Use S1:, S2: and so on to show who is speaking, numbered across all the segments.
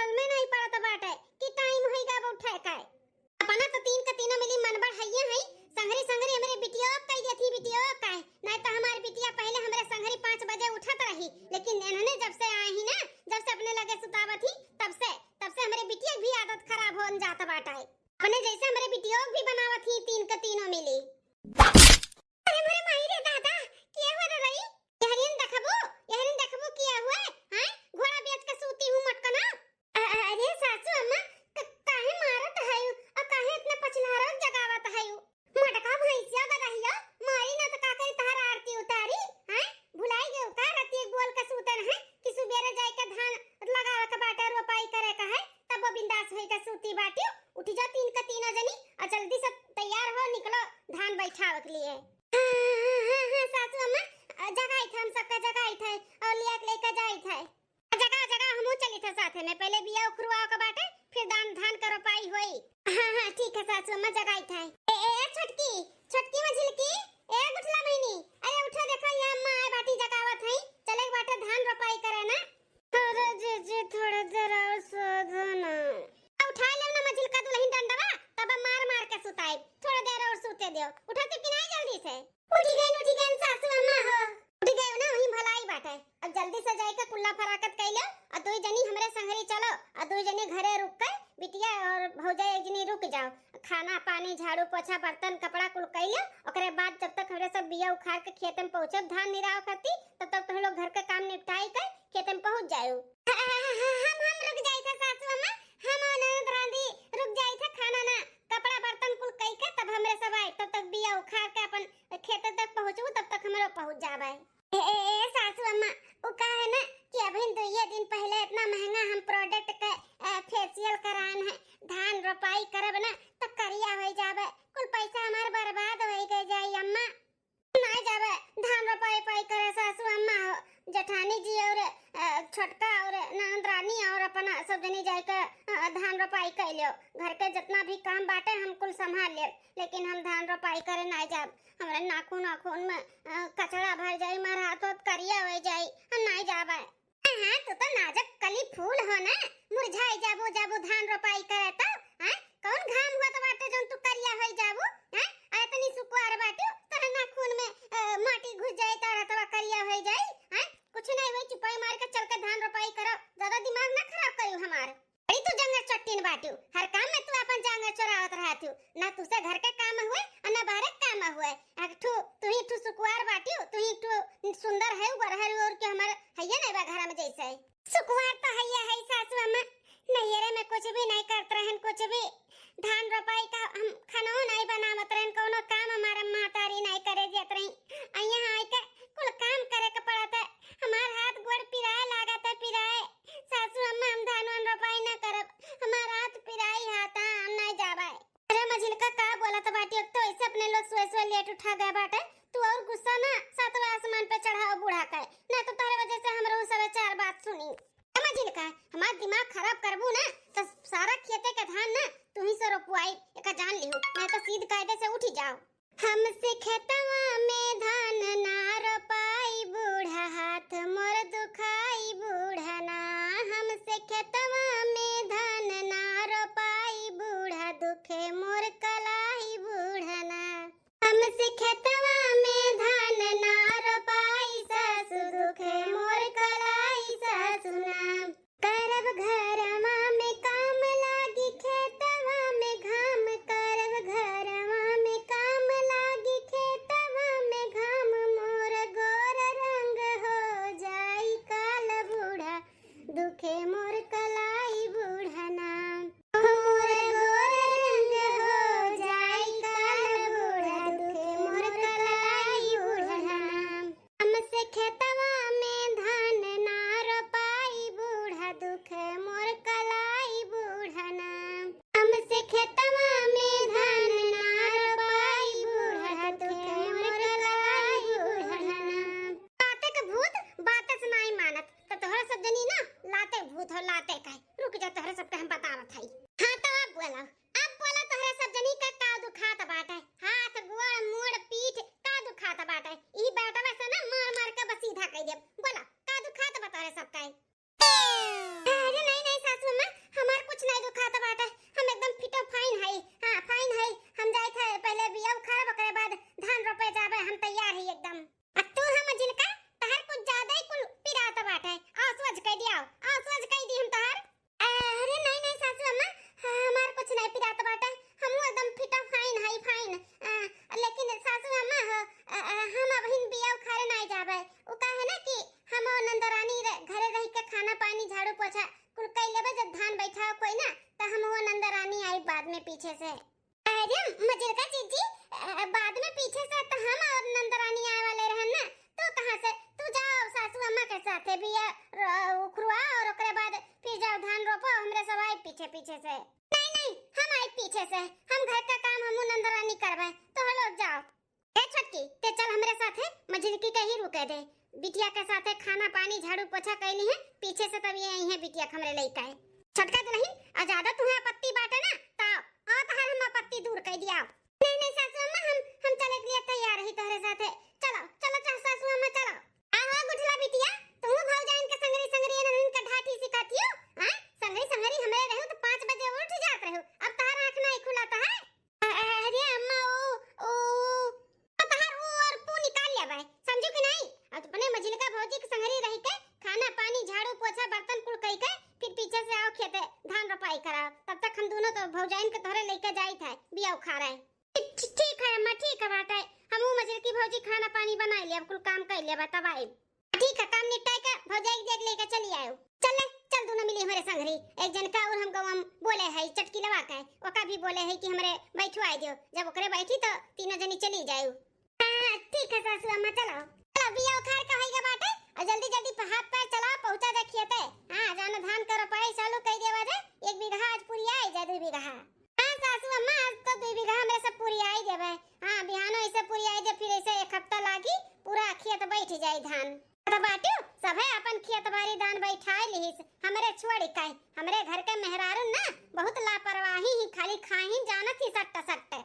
S1: समझ में नहीं पड़त बाटे कि टाइम होइगा अब उठे का अपना तो तीन का तीनों मिली मनबड़ हइये हई संघरी संघरी हमरे बिटिया कह देती बिटिया का नहीं तो हमारी बिटिया पहले हमरे संघरी 5 बजे उठत रही लेकिन इन्होंने जब से आए ही ना जब से अपने लगे सुतावत ही तब से हमरे बिटिया की भी आदत खराब होन जात बाटे अपने जैसे हमरे बिटिया भी बनावत ही तीन का तीनों मिली। अरे मोरे माई रे दादा क्या हो रही यहरिन देखबो क्या हुआ हैं घोड़ा बेच के सूती हूं मटकना। अरे सासू अम्मा काहे मारत हयू और काहे इतना पछलारा जगावत हयू मटका भैंसिया गदहिया मारी ना तो का करी तहर आरती उतारी हैं भुलाई गए का रति बोल के सूतन है कि सुबेरे जाई के धान लगावे के बाटे रोपाई करे का है तब बिंदास होई के सूती बाटी उठी जा तीन का तीनों जनी और जल्दी से तैयार हो निकलो धान बैठावे के लिए। सासू अम्मा जगाई थे हम सबका जगाई थे और लिया के लेके जाई थे जगह हमहू चली थे साथे में पहले बिया उखरुआ के बाटे फिर धान का रोपाई होई। हां ठीक है सासू अम्मा जगाई थे। ए छोटकी मझिलकी ए गुठला बहनी अरे उठा देखो यहां अम्मा आए बाटी जगावत है चले बाटे धान रोपाई करे ना। अरे जी थोड़ा जरा साधना उठा ले ना मझिलका दुल्हन डंडवा तब मार के सुताई थोड़ा देर और सूते दियो उठाते कि नहीं जल्दी से। उठी गई सासू अम्मा हो उठ गए ना वही भलाई बाटे अब जल्दी से जाई के कुल्ला फराकत कइलो और दो जनी हमरे संगरी चलो और दो जनी घरे रुक के बिटिया और भौजाई एक जनी रुक जाओ खाना पानी झाड़ू पोछा बर्तन कपड़ा कुल कइलो ओकरे बाद जब तक हमरे सब बिया उखाड़ के खेत में पहुंचब धान निराव करती तब तक तुम लोग घर के काम निपटाई के खेत में पहुंच जाओ। हम रुक जाई थे सासू अम्मा हम ननद रांधी रुक जाई थे खाना ना कपड़ा बर्तन कुल कई के तब हमरे सब आए तब तक बिया उखाड़ के अपन खेत तक पहुंचू तब तक हमरो पहुंच जाबे। ए सासू अम्मा वो का है ना कि अभी तो ये दिन पहले इतना महंगा हम प्रोडक्ट का फेशियल करान है धान रोपाई करब ना तो करिया हो जाबे कुल पैसा हमार बर्बाद हो गए जाई अम्मा नहीं जाबे धान रोपाई पाई करे सासू अम्मा हो जेठानी जी और छोटका और नंद रानी और अपना सब जनी जाए के धान रोपाई कर लियो घर के जितना भी काम बाटे हम कुल संभाल ले लेकिन हम धान रोपाई करे नहीं जाब हमरा नाखून में कचरा भर जाई मार हाथ करिया हो जाई हम नहीं जाबे। हां तो नाजुक कली फूल हो ना मुरझाई जाबो धान रोपाई करे तो हैं कौन घाम हुआ तो बाटे जन तू करिया हो जाबो हैं इतनी सुकुआर बाटे तोरा नाखून में माटी घुस जाए तारा तवा करिया हो जाई हैं कुछ नहीं होई चिपाई मार के चल के धान रोपाई करो ज्यादा दिमाग ना खराब करियो हमार बड़ी तू जंगल चट्टीन बाटू हर काम में तू अपन जंगल चोरावत रहतू ना तुसे घर के काम हुए और ना बाहर के काम हुए तू ही सुकुआर बाटू तू ही सुंदर है बरहर और के हमारे हैया नहीं बा घर में जैसे सुकुआर तो हैया है सासू अम्मा नैहरे में कुछ भी नहीं करत रहन कुछ भी धान रोपाई का हम खाना नहीं बनावत रहन कोनो काम हमारा मातारी नहीं करे देत रही अइया आइ के कुल काम करे के पड़त है हमार हाथ गोड़ पिराए लागत है पिराए सासू अम्मा हम धान रोपाई ना करब हमार हाथ पिराई हाथ हम नहीं जाबे। अरे मझिलका का बोलत बाटी तो ऐसे अपने लोग सोए लेट उठा गए बाटे तू और गुस्सा ना सातवां आसमान पे चढ़ाओ बूढ़ा का ना तो तारे वजह से हमरो सब चार बात सुनी मझिलका हमार दिमाग खराब करबू ना तो सारा खेते का धान ना तू ही से रोपवाई एका जान लिहू मैं तो सीध कायदे से उठी जाओ। हमसे खेतवा में धान ना रोपाई बूढ़ा हाथ मोर दुखाई बूढ़ा ना हमसे खेतवा में धान ना रोपाई बूढ़ा दुखे मोर कलाई बूढ़ा ना हमसे खेतवा में धान ना रोपाई सासु दुखे मोर कलाई सासु ना करब घरमा में काम लागी खेतवा में घाम करब घरमा में काम लागी खेतवा में घाम मोर गोर रंग हो जाई काल बूढ़ा दुखे मोर कलाई बूढ़ा ना मोर गोर रंग हो जाई काल बूढ़ा दुखे मोर कलाई बूढ़ा ना हमसे खेतवा में धान ना रोपाई बूढ़ा दुखे मोर कलाई बूढ़ा ना हमसे खेतवा में धान ना रोपाई बूढ़ा दुखे मोर कलाई बूढ़ा ना बाते के भूत बाते से नहीं मानत तो तोहरा सब जनी ना लाते भूत हो लाते काहे रुक जा तोहरा सब के हम बतावत हई। हां तो अब बोला तोहरा सब जनी का दुखात बाटे हाथ गोड़ मुड़ पीठ का दुखात बाटे ई बेटवा से ना मार के बस सीधा कह दे बोला का दुखात बा तोहरा सब काहे। अरे नहीं सासू अम्मा बैठा हो कोई ना, तो हम वो नंदा रानी आई बाद में पीछे से। अरे मजे का जीजी, बाद में पीछे से तो हम और नंदा रानी आए वाले रहन ना, तो कहां से तू जाओ सासू अम्मा के साथे भी उखरुआ और ओकरे बाद फिर जाओ धान रोपो, हमरे सब आए पीछे पीछे से। नहीं नहीं, हम आए पीछे से, हम घर का काम हमू नंदा रानी करबे, तो हम लोग जाओ। ए छोटकी, ते चल हमरे साथे, मझिलकी के ही रुके दे, बिटिया के साथे खाना पानी झाड़ू पोछा कैली है, पीछे से तब ये आई है बिटिया हमरे लइका है। छोटका दुल्हन, आ ज्यादा तुम्हें आपत्ति बाटे ना, तो आ तहर हम आपत्ति दूर कर दिया। नहीं नहीं सासू अम्मा, हम चले के लिए तैयार ही तोहरे साथे, चलो चलो चल सासू अम्मा चलो। आहो गुठला बिटिया, तू भौजाइन के संगरी संगरी ननन का ढाठी सिखातियो, हां संगरी संगरी हमरे रहू तो 5 बजे उठ जात रहू, अब तहर आंख नहीं खुलाता है। अरे अम्मा ओ तहर वो और पू निकाल ले भाई, समझो कि नहीं। अब अपने मझिलका भौजी के संगरी रह के खाना पानी झाड़ू पोछा बर्तन कुल कई के फिर पीछे से आओ खेते धान रोपाई कराओ, तब तक हम दोनों तो भौजाइन के तोहरे लेके जाई था बिया खा रहे। ठीक है अम्मा, ठीक है बात है, हमू मझिल की भौजी खाना पानी बना लिया, कुल काम कर लिया, तब आई। ठीक है, काम निपटाई के भौजाई के देख लेके चली आयो। चल दोनों मिली हमारे संगरी, एक जन का और हम गवम बोले है चटकी लगा के, ओका भी बोले है कि हमरे बैठवाई दियो, जब ओकरे बैठी तो तीनों जनी चली जायो। हां ठीक है सासू अम्मा, चलो चलो बिया उखाड़ के होइगा बाटे, और जल्दी जल्दी हाथ पैर चला पहुंचा दे खेते। हां जाने धान का रोपाई चालू कर देवा दे, 1 बीघा आज पूरी आई जा 2 बीघा। हां सासू अम्मा, आज तो 2 बीघा हमरे सब पूरी आई देबे। हां बिहानो ऐसे पूरी आई दे, फिर ऐसे 1 हफ्ता लागी पूरा खेत बैठ जाई धान। तो बाटू सब है अपन खेत बाड़ी दान बैठाई लिहिस, हमरे छोड़ी काई, हमरे घर के मेहरारू ना बहुत लापरवाही ही, खाली खाही जानत ही सट्ट सट्ट।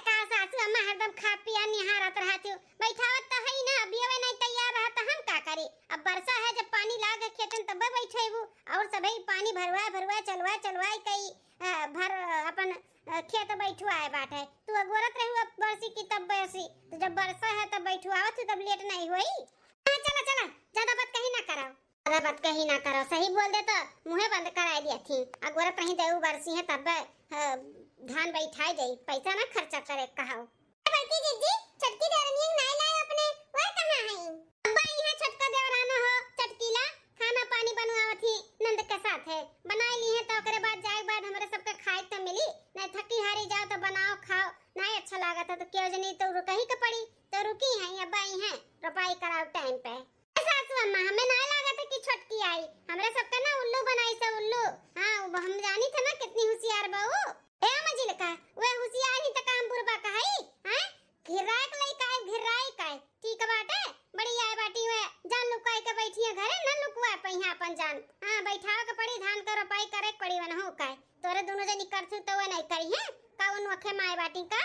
S1: का सासू अम्मा हरदम खा पिया निहारत रहती, बैठावत तो है ना, अभी वे नहीं तैयार रहा तो हम का करी। अब बरसा है, जब पानी लाग खेतन तब बैठेबू, और सबई पानी भरवा चलवा कई भर अपन खेत बैठवाए बाटे। तू अगोरत रहू अब बरसी की तब बरसी, तो जब बरसा है तब बैठवावत तब लेट नहीं होई। हां चला चला, ज्यादा बात कहीं ना करो, ज्यादा बात कहीं ना करो, सही बोल दे तो मुंह बंद कराई दिया थी। अगोरत नहीं देऊ बरसी है तब धान बैठाई जाई, पैसा ना खर्चा करे कहाओ। बल्कि जीजी छटकी देवरानी नहीं लाए अपने, वो कहां है? अब्बा यहां छटका देवराना हो, चटकीला खाना पानी बनवावत ही नंद के साथ है, बनाई ली है तो ओकरे बाद जाए बाद हमरे सबके खाए त मिली, नहीं थकी हारी जाओ तो बनाओ खाओ, नहीं अच्छा लागत है तो क्यों जनी तो रुकही के पड़ी, तो रुकी है अब्बा यहां रोपाई कराओ टाइम पे। सासू अम्मा हमें ना लागत है कि छटकी आई, हमरे सबका ना उल्लू बनाई से उल्लू। हां हम जानी थे ना कितनी होशियार बहू। ए मजिलका, वे होशियार ही त काम बुरबा कहई, हैं घिराक लई काय ठीक बाटे, बड़ी आए बाटी वे जान लुकाई के बैठी है घरे, न लुकवा पहिया अपन जान। हां बैठाव के पड़ी, धान का रोपाई करे पड़ी वन हो काय, तोरे दोनों जनी करथु तो वे नहीं करी है कावन वखे माय बाटी का।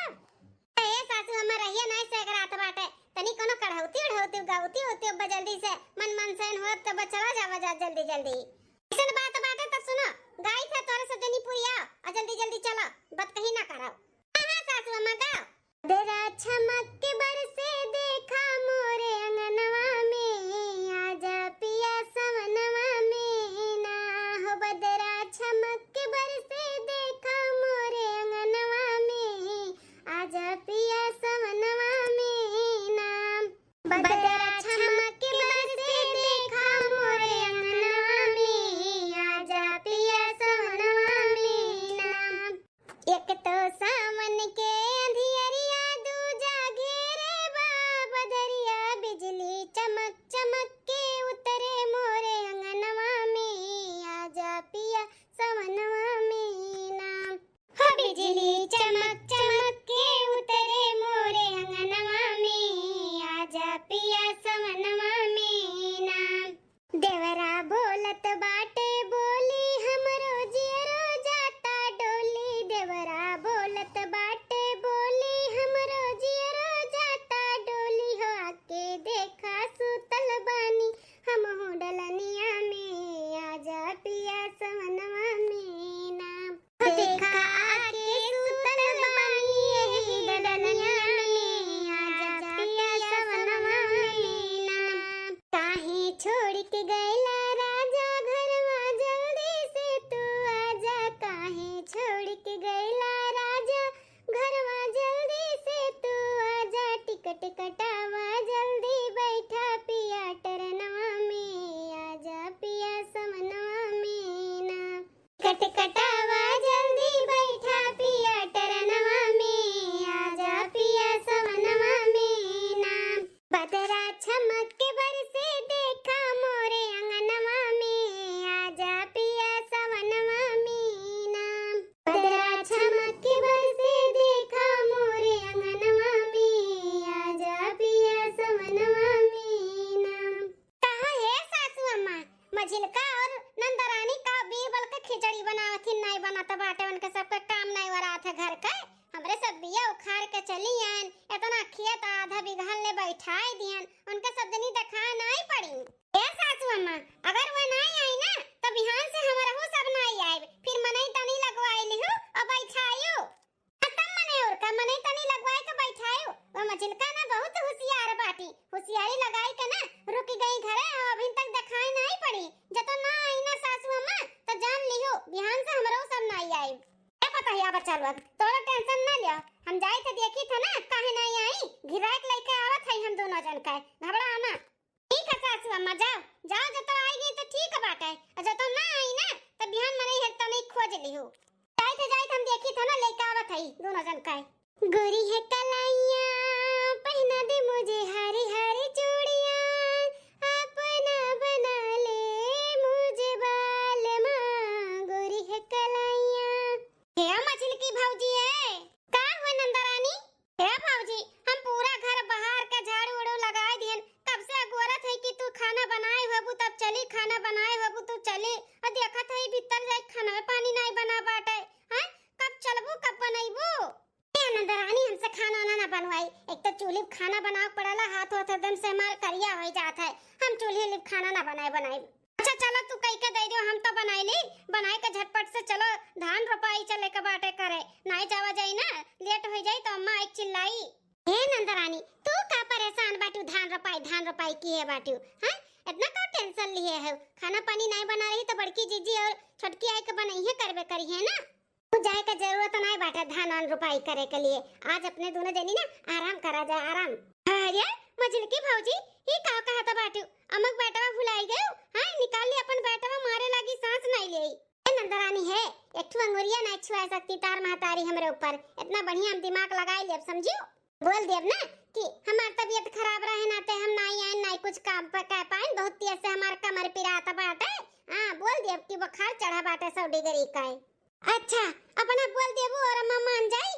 S1: ए सासू अम्मा रहिए नहीं से रात बाटे, तनी कोनो कढ़ौती उड़ौती गाउती होती अब जल्दी से मन सैन हो तब चला जावा जा जल्दी जल्दी। ऐसन बात बाटे तब सुनो, गाय था तोरे से जनी पुरिया, आ जल्दी जल्दी चलो, बात कहीं ना करो। हां सासू अम्मा गाओ। देरा चमक के बरसे देखा मोरे अंगनवा में, आजा पिया सवनवा में ना हो, बदरा चमक के बरसे देखा मोरे अंगनवा में, आजा पिया सवनवा में ना, बदरा चमक के बरसे देखा मोरे अंगनवा में, आजा पिया सवनवा में ना। एक तो सावन के अंधियरिया, दूजा घेरे बदरिया, बिजली चमक चमक के उतरे मोरे अंगनवा में, आजा पिया सवनवा में ना हो, बिजली चमक चमक के उतरे मोरे अंगनवा में, आजा पिया सवनवा में ना। देवरा बोलत बाटे बोली हमरो जियरो जाता डोली, देवरा बोलत बनावत ही नहीं बनाता बाटे उनके सबका काम नहीं हो रहा था घर का हमरे सब बिया उखाड़ के चली आन इतना खेत आधा बिघल ले बैठाए दियन उनके सब दिन देखा नहीं पड़ी ए सासू अम्मा अगर वो नहीं आई ना तो बिहान से हमरा हो सब नहीं आए फिर मनई तनी लगवाई लिहु और बैठायो खत्म मने और का मनई तनी लगवाए के बैठायो वो मचिलका ना बहुत होशियार बाटी होशियारी लगाई के ना रुक गई घरे और अभी तक दिखाई नहीं पड़ी जतो ना आई ना सासू अम्मा तो जान लियो बिहान से हमरो सब नहीं आई पता है अब चल तोरा टेंशन ना लियो हम जाए थे देखी था ना काहे नहीं आई गिराक लेके आवत है हम दोनों जन का घबरा ना ठीक है सासू अम्मा जाओ जाओ जब तो आई गई तो ठीक बात है और जब तो ना आई ना तो बिहान मने है तो नहीं खोज लियो जाए हम देखी था ना लेके आवत है दोनों जन का गोरी है कलाइया पहना दे मुझे हरी हरी चूड़ियां अपना बना ले मुझे बाल मां गोरी है कलाइया हे मछली की भौजी है का हुआ नंदरानी हे भौजी हम पूरा घर बाहर का झाड़ू उड़ू लगाए दियन कब से अगोरत है कि तू खाना बनाए होबू तब चली खाना बनाए होबू तू चली और देखत है भीतर जाए खाना में पानी नहीं बना बाटे हैं कब चलबू कब बनाईबू हे नंदरानी हमसे खाना ना बनवाई एक तो चूल्हे पे खाना बनाओ पड़ला हाथ हाथ एकदम से हमार करिया हो जात है हम चूल्हे पे खाना ना बनाए अच्छा चलो तू कह के दे दियो हम तो बनाई बनाए के झटपट से चलो धान रोपाई चले के बाटे करे नहीं जावा जाई ना लेट हो जाई तो अम्मा एक चिल्लाई हे नंदरानी तू का परेशान बाटू धान रोपाई की है बाटू हैं इतना का टेंशन लिए है खाना पानी नहीं बना रही तो बड़की जीजी और छोटकी आई के बनाई है करबे करी है ना तू जाए का जरूरत नहीं बाटे धान रोपाई करे के लिए आज अपने दोनों जनी ना आराम करा जाए आराम अरे मजल की भौजी ये का कहा था बाटू अमक बेटवा भुलाई गयो हां निकाल ली अपन बेटवा मारे लगी सांस नहीं ले नंदरानी है एक ठो अंगुरिया नहीं छुआ सकती तार महतारी हमरे ऊपर इतना बढ़िया हम दिमाग लगाई लेब समझियो बोल देब ना कि हमार तबीयत खराब रहे ना ते हम नहीं आए नहीं कुछ काम पर कह पाए बहुत तेज से हमार कमर पिराता बाटे हां बोल देब कि बुखार चढ़ा बाटे 100 डिग्री का अच्छा अपना बोल देबो और अम्मा मान जाई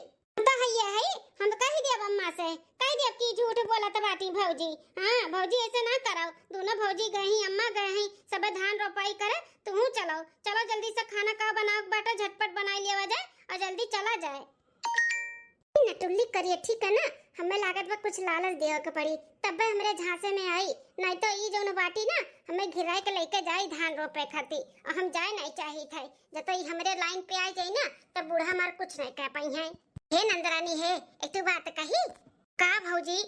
S1: तो है हम तो कह देब अम्मा से कह देब कि झूठ बोलत बाटी भौजी हां भौजी ऐसे ना कराओ दोनों भौजी गई अम्मा गई सब धान रोपाई करे तू चलो जल्दी से खाना का बनाओ बाटा झटपट बनाई लेवा जाए और जल्दी चला जाए नटुल्ली करिए ठीक है ना हमें लागत बा कुछ लालच देवे के पड़ी तब हमरे झांसे में आई नहीं तो ई जोन बाटी ना हमें घिराए के लेके जाई धान रोपे खाती और हम जाए नहीं चाहिए थे जब तो हमरे लाइन पे आ जाई ना तब बूढ़ा मार कुछ नहीं कह पाई है हे नंदरानी है एक तो बात कही का भौजी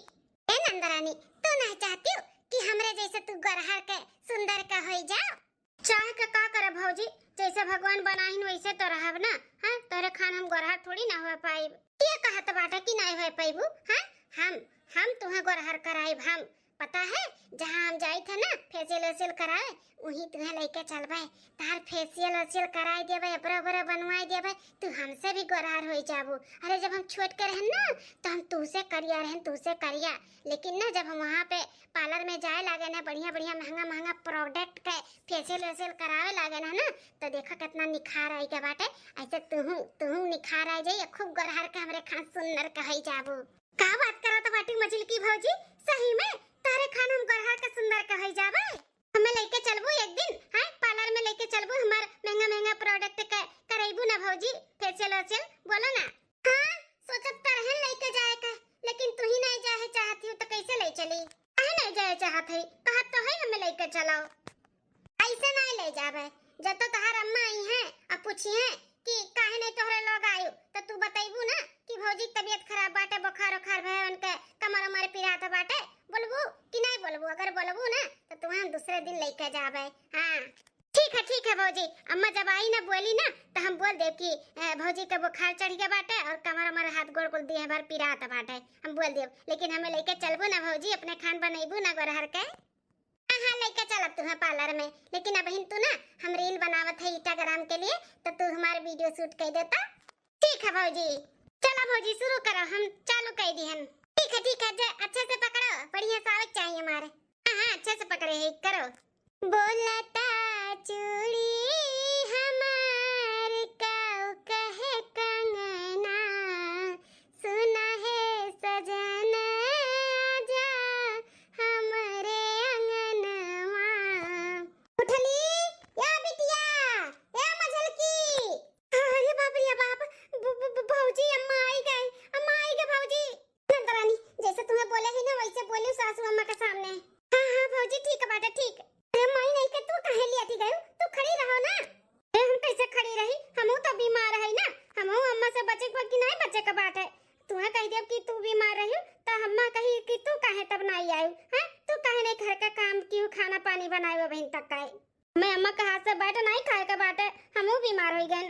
S1: हे नंदरानी तू नहीं चाहती हो कि हमरे जैसे तू गरहर के सुंदर का होई जाओ चाहे का करे भौजी जैसे भगवान बनाहिन वैसे तो रहब ना हां तोरे खान हम गरहर थोड़ी ना हो पाइब ये कहत बाटा कि नहीं हो पाइबू हां हम तुम्हें गरहर कराइब हम पता है जहां हम जाई थे ना फेशियल कराए वही तुम्हें लेके चलबे तार फेशियल कराई देबे बराबर बनवाई देबे तू हमसे भी गरहर होई जाबू अरे जब हम छोट के रहन ना तो हम तुसे करिया लेकिन ना जब हम वहां पे पार्लर में जाए लागे ना बढ़िया महंगा प्रोडक्ट के फेशियल करावे लागे ना तो देखा कितना निखार आई के बाटे ऐसे तू निखार आ जाई खूब गरहर के हमरे खान सुंदर कहई जाबू का बात करत बाटी मछली की भौजी सही में तारे खान हम गरहर के सुंदर कहई जाबे हमें लेके चलबू एक दिन हां पार्लर में लेके चलबू हमार महंगा प्रोडक्ट के करैबू ना भौजी फेशियल बोलो ना हां सोचत त रहन लेके जाए का लेकिन तू ही नहीं जाए चाहती हो तो कैसे ले चली काहे नहीं जाए चाहत है कहत तो है हमें लेके चलाओ ऐसे नहीं ले जाबे जब तो तहार अम्मा आई है अब पूछी है कि काहे नहीं तोहरे लोग आयो तो तू बताइबू ना कि भौजी तबीयत खराब बाटे बुखार भय उनके कमर उमर पिरात बाटे बोलबू कि नहीं बोलबू अगर बोलबू ना तो तुम्हें दूसरे दिन लेके जाबे हां ठीक है भौजी अम्मा जब आई ना बोली ना तो हम बोल दे कि भौजी के बुखार चढ़ गया बाटे और कमर उमर हाथ गोड़ कुल दिए भर पिरात बाटे हम बोल देब लेकिन हमें लेके चलबू ना भौजी अपने खान बनैबू ना गरहर के हां लेके चलब तुम्हें पार्लर में लेकिन अब तू ना हम रील बनावत है इंस्टाग्राम के लिए तो तू हमारे वीडियो शूट कर देता ठीक है भौजी चलो भौजी शुरू करो हम चालू कर दी हम ठीक है अच्छे से पकड़ो बढ़िया सावक चाहिए हमारे हां अच्छे से पकड़े है करो बोलता चूड़ी हमार काऊ कहे कंगना सुना है सजन आजा हमरे अंगनवा उठली या बिटिया या मझलकी हमहू तो बीमार है ना, हमहू अम्मा से बचे को कि नहीं बचे का बात है। तुम्हें कह दिया कि तू बीमार रही तो अम्मा कही कि तू काहे तब नहीं आई हैं, तू काहे नहीं घर का काम की खाना पानी बनाए बहन तक का मैं अम्मा के हाथ से बैठ नहीं खाए का बात है, हमहू बीमार हो गए।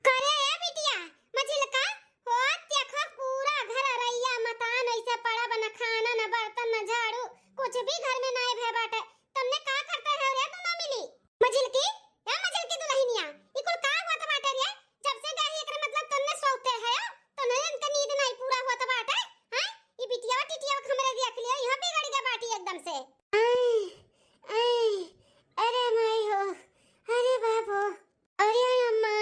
S1: करे ए बिटिया मझिलका हो देखो पूरा घर रैया मकान ऐसे पड़ा बना, खाना न बर्तन न झाड़ू कुछ भी घर में नहीं भे बाटे। तुमने का करते है रे, तू ना मिली मझिलकी या मझिलकी दुल्हनिया ई कुल का हुआ त बाटे रे, जब से गई एकरे मतलब तुमने सोते है तो नहीं इनका नींद नहीं पूरा हुआ त बाटे हैं। ई बिटिया टिटिया हमरे देख लियो यहां बिगड़ गया बाटी एकदम से। अरे माई हो, अरे बाबू, अरे अम्मा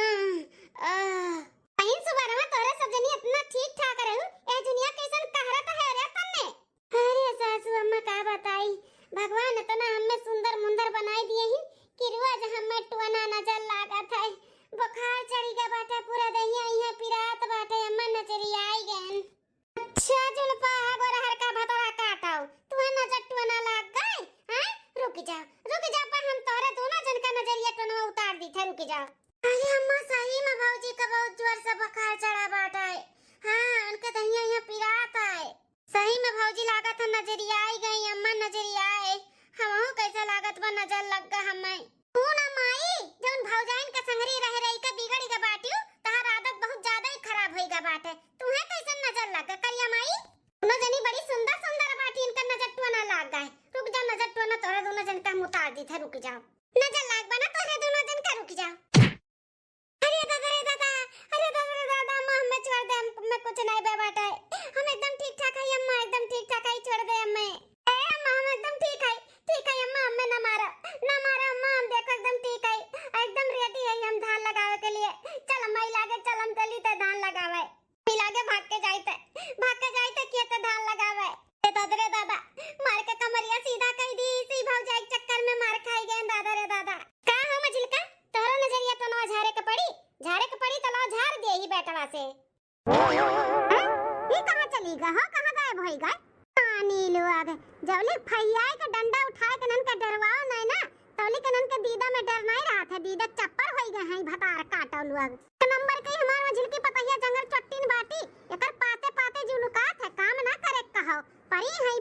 S1: बहन सुबह रमा तोरे सब जनी इतना ठीक ठाक रहू, ए दुनिया कैसन कहरत है रे तन्ने। अरे सासू अम्मा का बताई, भगवान इतना हमें सुंदर मुंदर बनाई दिए ही कि रोज हमें टुना नजर लागत है। बुखार चढ़ी गया बाटे, पूरा दहिया यहां पिरात बाटे, अम्मा नजरी आई गन। अच्छा जुलपा गोरा हर का भतरा काटाओ, तू नजर टुना लाग गई हैं। रुक जा पर हम तोरे दोनों जन का नजरिया टुनवा उतार दी थे, रुक जा। अरे अम्मा सही में भौजी का बहुत जोर से बुखार चढ़ा बाटा है। हां उनके दहिया यहां पिरात है, सही में भौजी लागत है नजरिया आई गई, अम्मा नजरिया आए हमहू कैसे लागत बा नजर लग गा हमें। तू ना माई जौन भौजाइन का संगरी रह रही का बिगड़ गा बाटियो, तहार आदत बहुत ज्यादा ही खराब होई गा बाटे। तुम्हें कैसन नजर लग गा करिया माई, दोनों जनी बड़ी सुंदर सुंदर बाटी, इनका नजर टुना लाग गए। रुक जा नजर टुना तोरे दोनों जन का हम उतार दी थे, रुक जाओ नजर लाग बना तोरे दोनों जन का, रुक जाओ। अरे दादा रे दादा, अरे दादा रे दादा, अम्मा हमें छोड़ दे, मैं कुछ नहीं बे बाटा है, हम एकदम ठीक ठाक है अम्मा, एकदम ठीक ठाक है, छोड़ दे अम्मा। ए अम्मा हम एकदम ठीक है अम्मा, हमें ना मारा अम्मा, हम देखो एकदम ठीक है, एकदम रेडी है हम धान लगावे के लिए। चल अम्मा लागे चल हम चली ते धान लगावे, लागे भाग के जाते खेत धान लगावे। ए दादा रे दादा मार के कमरिया सीधा कर दी, इसी भौजाई के चक्कर में मार खाई गए दादा रे दादा। का हो मझिलका तोरा नजरिया तो ना झारे के पड़ी तो ला झाड़ दे ही बेटवा से। ये कहां चली गई हो, कहां गायब होई गई। पानी लोग जवले फैयाए का डंडा उठाए के नन का डरवाओ नहीं ना, तौली के नन के दीदा में डर नहीं रहा था, दीदा चप्पर होई गए हैं भतार काटो लोग। नंबर के हमार मझिलकी पतहिया जंगल चट्टीन बाटी, एकर पाते पाते जुलुकात है, काम ना करे कहो।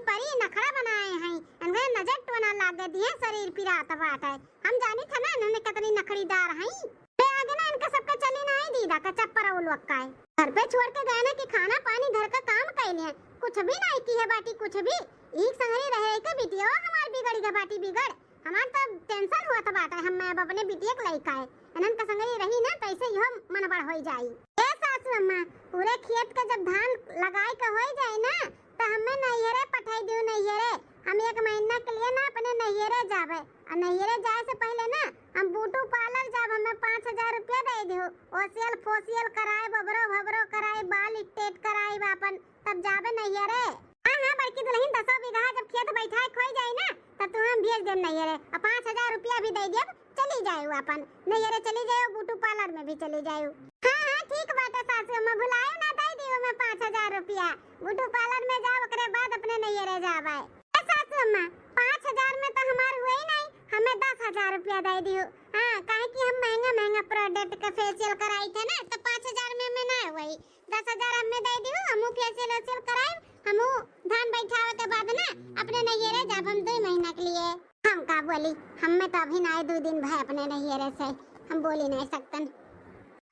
S1: परी नखरा बनाए हैं, इनके नजर टोना लागे दिए, शरीर पिरात बात है। हम जानी था ना इन्होंने कितनी नखरीदार हैं, ले आगे ना इनका सबका चली ना आई दीदा का चप्पर वो लोग का है। घर पे छोड़ के गए ना कि खाना पानी घर का काम कैले हैं, कुछ भी नहीं की है बाटी, कुछ भी एक संगरी रहे के बिटिया हमार बिगड़ गया बाटी, बिगड़ हमार तो टेंशन हुआ था बाटा, हम मैं अपने बिटिया के लइका है अनन का संगरी रही ना तैसे यो मनबड़ होई जाई। ए सासू अम्मा पूरे खेत का जब धान लगाई का होई जाए ना तो हमें नैहरे पठाई दियो, नैहरे हम 1 महीना के लिए ना अपने नैहरे जावे, और नैहरे जाए से पहले ना हम बूटू पार्लर जाब, हमें 5000 रुपया दे दियो, ओसियल फोसियल कराए, बबरो कराए, बाल स्ट्रेट कराए अपन, तब जावे नैहरे। हां बड़की दुल्हन 10 बीघा जब खेत बैठाए खोई जाए ना तब तुम हम भेज देम नैहरे, और 5000 रुपया भी दे देब, चली जाए अपन नैहरे, चली जाए बूटू पार्लर में भी चली जाए। हां ठीक बात है सासू अम्मा, भुलाए ना दे दियो मैं 5000 रुपया, बूटू पार्लर में जाओ ओकरे बाद अपने नैहरे जावे। ए सासू अम्मा 5000 में तो हमार हुए ही नहीं, हमें 10000 रुपया दे दियो। हां काहे कि हम महंगा प्रोडक्ट का फेशियल कराई थे ना तो 5000 में ना हुई, 10000 हमें दे दियो, हमहू फेशियल कराए, हमहू धान बैठावे के बाद ना अपने नैहरे जाब हम 2 महीना के लिए। हम का बोली हमें तो अभी ना 2 दिन भय अपने नैहरे से, हम बोली नहीं सकतन।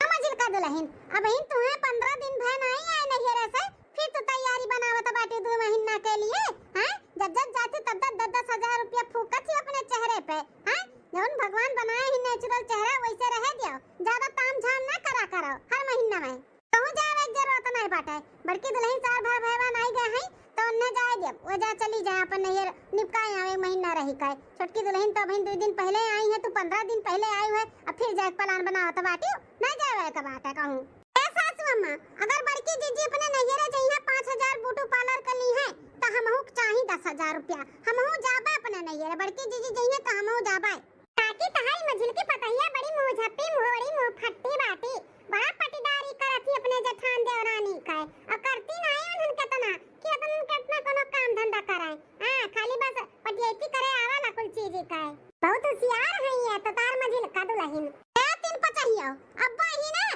S1: समझिल का दुल्हन अब इन तुम्हें 15 दिन भय नहीं आए नैहरे से, फिर तो तैयारी बनावत बाटी 2 महीना के लिए। हैं जब जाती तब 10,000 रुपया फूकत ही अपने चेहरे पे। हैं जौन भगवान बनाए ही नेचुरल चेहरा वैसे रह दियो, ज्यादा ताम झाम ना करो हर महीना में, कहूं जावे की जरूरत नहीं बाटे। बड़की दुल्हन साल भर भयवा नहीं गए हैं तो उन्हें जाए दे, वो जा चली जाए अपन नैहर निपकाए आवे महीना रही का। छोटकी दुल्हन तो अभी 2 दिन पहले आई है, तू 15 दिन पहले आई है, अब फिर जाए प्लान बनाओ तो बाटी नहीं जावे का बात है कहूं। ए सासू अम्मा अगर बड़की जीजी अपने नैहरे जइहा 5000 बूटू पार्लर कर ली है तो हमहू चाही 10000 रुपया, हमहू जाबे अपने नैहरे, बड़की जीजी जइहे तो हमहू जाबे। ताकि तहाई मझिलकी पतहिया बड़ी मुंह झप्पी मुहड़ी मुंह फट्टी बाटी, बड़ा पटीदारी करती अपने जठान देवरानी का, और करती नहीं उन्हन केतना कि अपन केतना कोनो काम धंधा कराए। हां खाली बस पटियती करे आवाला कुल चीज का, बहुत होशियार है ये तो तार मझिल का दुल्हन। ए 3 पचहियो अब ही ना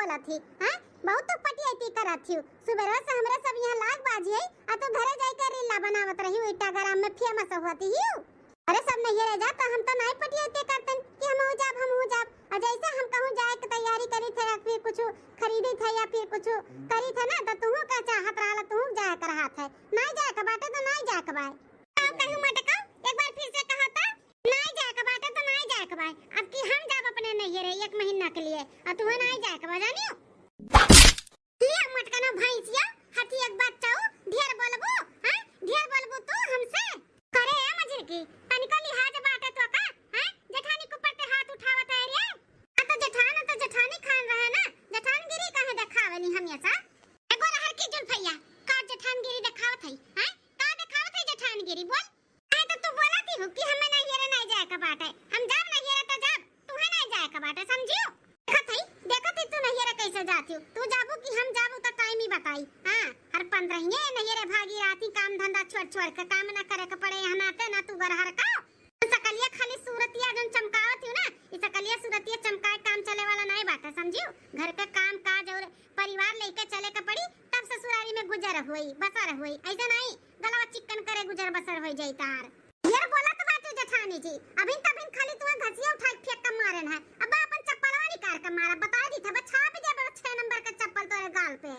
S1: बोला थी हां बहुत तो पटियाती करत थी सुबह से हमरा सब यहाँ लाग बाजी है आ तो घरे जाई कर रीला बनावत रही इंस्टाग्राम में फेमस होती ही अरे सब नहीं रह जाता हम तो नहीं पटियाते करतन कि हम हो जाब और जैसे हम कहूं जाए के तैयारी करी थे या फिर कुछ खरीदी थे या फिर कुछ करी थे ना तो तू का चाहत रहला तू जाए कर हाथ है नहीं जाए के बाटे तो नहीं जाए के बाय आओ कहूं मटका एक बार फिर से कहा था नहीं जाए के बाटे तो नहीं जाए के बाय अब की हम जाब अपने नहीं रे 1 महीना के लिए और तू नहीं जाए के बा जानियो ले मटका ना भैंसिया हाथी एक बात चाहो ढेर बोलबो हां ढेर बोलबो तू हमसे करे है मजर की तनिका लिहाज बाटे तो का हां जेठानी के ऊपर पे हाथ उठावत है रे आ तो जेठानी खान रहा ना जेठानगिरी कहे दिखावनी हम ऐसा एगो रहर की जुल्फैया का जेठानगिरी दिखावत है हां का दिखावत है जेठानगिरी बोल आए तो तू बोलती हो कि हमें नहीं जाए का बाटे हम जाब नहीं रे तो जाब तू है नहीं जाए का बाटे समझियो देखत है तू नहीं रे कैसे जाती हो तू जाबू कि हम जाबू तो टाइम ही बताई हां हर 15 नहीं रे भागी राती काम धंधा छोड़ के काम ना करे के पड़े यहाँ आते ना तू गरहर का सकलिया खाली सूरतिया जन चमकावत हो ना ई सकलिया सूरतिया चमकाए काम चले वाला नहीं बात है समझियो घर के काम काज और परिवार लेके चले के पड़ी तब ससुराली में गुजर होई बसर होई ऐसा नहीं गलवा चिकन करे गुजर बसर होई जाई तार यार बोला तो बात जेठानी जी अभी तबिन खाली तू घसिया उठा फेंक के मारन है अब अपन चप्पलवा निकाल के मारा बता दी था छाप दे 6 नंबर का चप्पल तोरे गाल पे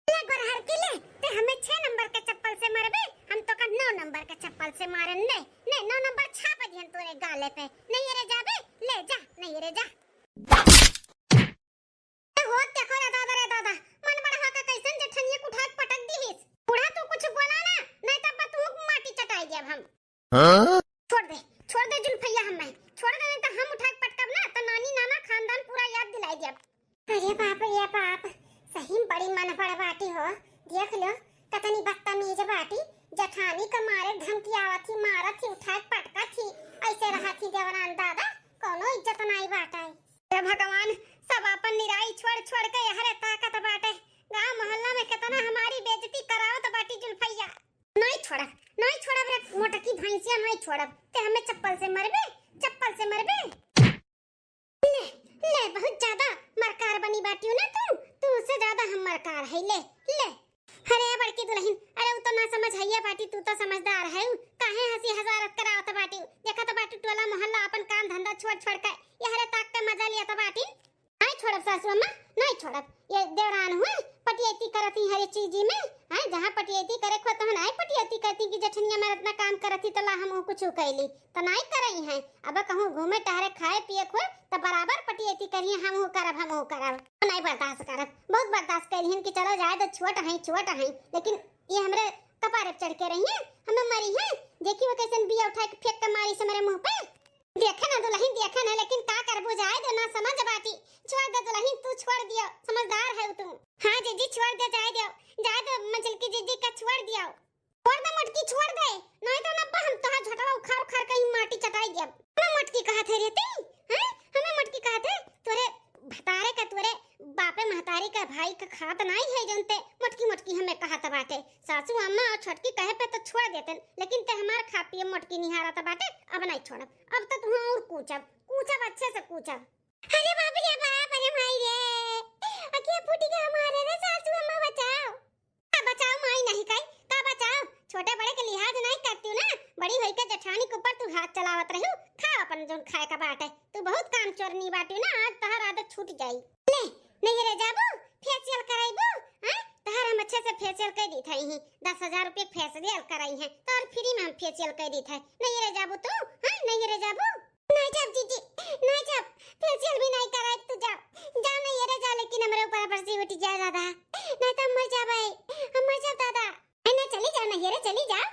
S1: ले गरहर के ले ते हमें 6 नंबर के चप्पल से मारबे हम तो का 9 नंबर के चप्पल से मारन ने 9 नंबर छाप दियन तोरे गाले पे नहीं रे जाबे ले जा नहीं रे जा हो देखो रे दादा मन बड़ा हा का कैसन जेठनिया को उठा पटक दीहिस बूढ़ा तू कुछ बोला ना नहीं तब तू माटी चटाई देब हम हां छोड़ दे जुल्फैया हमें छोड़ दे नहीं तो हम उठा के पटकब ना तो नानी नाना खानदान पूरा याद दिलाई देब अरे बाप सही बड़ी मन बड़ा बाटी हो देख लो कतनी बदतमीज बाटी जेठानी का मारे धमकी आवत थी मारत थी उठा के पटका थी ऐसे रहा थी देवरान दादा कोनो इज्जत नहीं बाटे हे भगवान सब अपन निराई छोड़ के हरे ताकत बाटे गांव मोहल्ला में कितना हमारी बेइज्जती करावत बाटी जुल्फैया नहीं छोड़ब रे मोटकी भैंसिया नहीं छोड़ब ते हमें चप्पल से मरबे ले बहुत ज्यादा मरकार बनी बाटी ना तू उससे ज्यादा हम मरकार है ले अरे बड़की दुल्हन अरे वो तो ना समझ है बाटी तू तो समझदार है काहे हंसी हजारत करावत बाटी देखा तो बाटी टोला मोहल्ला अपन काम धंधा छोड़ के यहरे ताक के मजा लिया तो बाटी नहीं छोड़ब सासू अम्मा नहीं छोड़ब ये देवरान हुए पटियती करती हर चीज में हां जहां पटियती करे खो तो नहीं पटियती करती कि जेठनिया में इतना काम करती तो ला हम कुछ कैली तो नहीं करई है अब कहूं घूमे टहरे खाए पिए खो तो बराबर पटियती करिए हम करब नहीं बर्दाश्त करब बहुत बर्दाश्त करिहन कि चलो जाए तो छोट है लेकिन ये हमरे कपारे चढ़ के रही है हमें मरी है देखी वो कैसन बिया उठा के फेंक के मारी से मेरे मुंह पे देखे ना दुल्हन देखे ना लेकिन का करबो जाए दो ना समझ बाटी छोड़ दे दुल्हन तू छोड़ दियो समझदार है तू हां जीजी छोड़ दे जाए दो मंजिल की जीजी का छोड़ दियो छोड़ दे मटकी छोड़ दे नहीं तो नब्बा हम तोहा झटवा उखाड़ कहीं माटी चटाई देब हमें मटकी कहा थे रे ती हैं हमें मटकी कहा थे तोरे भतारे का तोरे बापे महतारी का भाई का खात नहीं है जनते मटकी हमें कहा था बाटे सासू अम्मा और छोटकी कहे पे तो छोड़ देते लेकिन ते हमार खा पिए मटकी निहारा था बाटे अब नहीं छोड़ब अब तो तू और कूचब अच्छे से कूचब अरे बाप रे बाप अरे माई रे अकिया फूटी के हमारे रे सासू अम्मा बचाओ माई नहीं का बचाओ छोटे बड़े के लिहाज नहीं करती ना बड़ी होई के जेठानी के ऊपर तू हाथ चलावत रही खा अपन जोन खाए का बाटे तू बहुत काम चोरनी बाटी ना आज तहर आदत छूट जाई ले नहीं रे जाबू फेशियल कराइबू हां तहर हम अच्छे से फेशियल कर दी थई ही 10,000 रुपए फेशियल कराई है तो और फ्री में हम फेशियल कर दी थई नहीं रे जाबू तू हां नहीं रे जाबू नहीं जाब जीजी नहीं जाब फेशियल भी नहीं कराई तू जा नहीं रे जा लेकिन हमरे ऊपर बरसी उठ जा दादा नहीं तो मर जाबे हम मर जाब दादा ना चली जा नहीं रे चली जा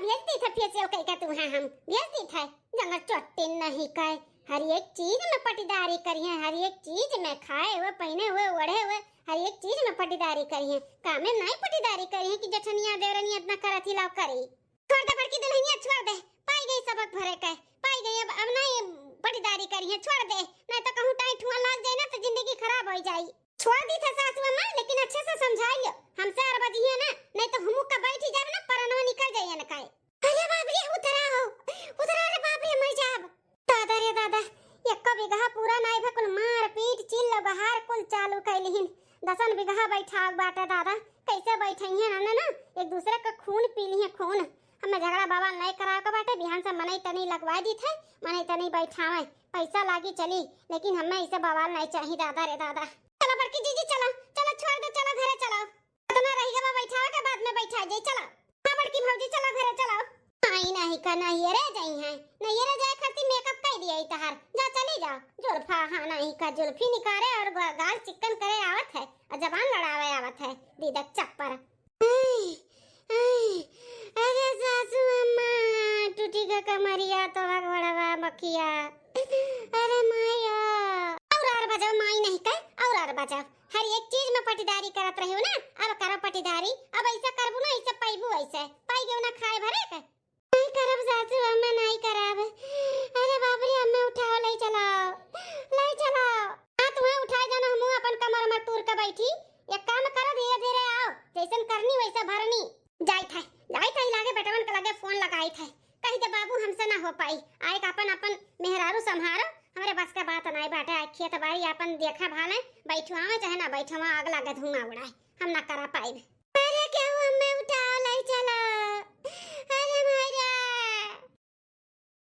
S1: भेज दी था फेशियल कई का तू हां हम भेज दी था जंगल चट्टे नहीं काय हर एक चीज में पटीदारी करी है हर एक चीज में खाए हुए पहने हुए ओढ़े हुए हर एक चीज में पटीदारी करी है काम में नहीं पटीदारी करी है कि जेठनिया देवरनिया इतना करथी लाव करी छोड़ दे बड़की दुल्हनिया छोड़ दे पाई गई सबक भरे के पाई गई अब नहीं पटीदारी करी है छोड़ दे नहीं तो कहूं टाइट हुआ लग जाए ना तो जिंदगी खराब हो जाई छोड़ दी था सासू अम्मा लेकिन अच्छे से समझाइयो हमसे अरबा जी है ना नहीं तो हमू का बैठी जाब ना परनो निकल जाइए ना काय अरे बाप रे उतरा रे बाप रे मर जाब दादा रे दादा एक बिगहा पूरा नहीं भकुल मार पीट चिल्ला बहार कुल चालू कैलिहिन। 10 बीघा बैठाक बाटे दादा, कैसे बैठइहे ना एक दूसरे का खून पीलिहे खून। हमें झगड़ा बाबा नहीं कराव के बाटे, बिहान से मनई तनी लगवा दी थे, मनई तनी बैठावे, पैसा लागी चली, लेकिन हमें इसे बवाल नहीं चाहिए दादा रे दादा। चलो बड़की जीजी चलो, चलो छोड़ दो, चलो घरे चलो, इतना रही गवा बैठावे के बाद में बैठा जाई। चलो हां बड़की भौजी चलो घरे चलो। आई नहीं का नहीं रे जाई है, नहीं रे जाए खातिर मेकअप कर दिया तहार, जा चली जाओ। जुल्फा हां नहीं का जुल्फी निकारे और गाल चिकन करे आवत है और जबान लड़ावे आवत है दीदक चप्पर। अरे सासू अम्मा टूटी का कमरिया तो भगवड़वा मखिया। अरे माया और बजाओ माई नहीं का और बजाओ, हर एक चीज में पटीदारी करत रही हो ना, अब करो पटीदारी, अब ऐसा करबू ना ऐसा पाइबू, ऐसे पाई गयो ना खाए भरे के नहीं करब सासू अम्मा नहीं करब। अरे बाप रे अम्मा उठाओ ले चलाओ, ले चलाओ। हां तुम्हें उठाए जाना, हम अपन कमर में तूर के बैठी। एक काम करो धीरे धीरे आओ, जैसन करनी वैसा भरनी। जाई थे लागे बेटवन के लगे फोन लगाई थे, कही दे बाबू हमसे ना हो पाई, आए का अपन मेहरारू संभारो, हमरे बस का बात नहीं बाटे। आखिए तो बारी अपन देखा भाले बैठवावे चाहे ना बैठवा, आग लागे धुआं उड़ाए, हम ना करा पाई। अरे क्या हुआ अम्मा उठाओ ले चलो।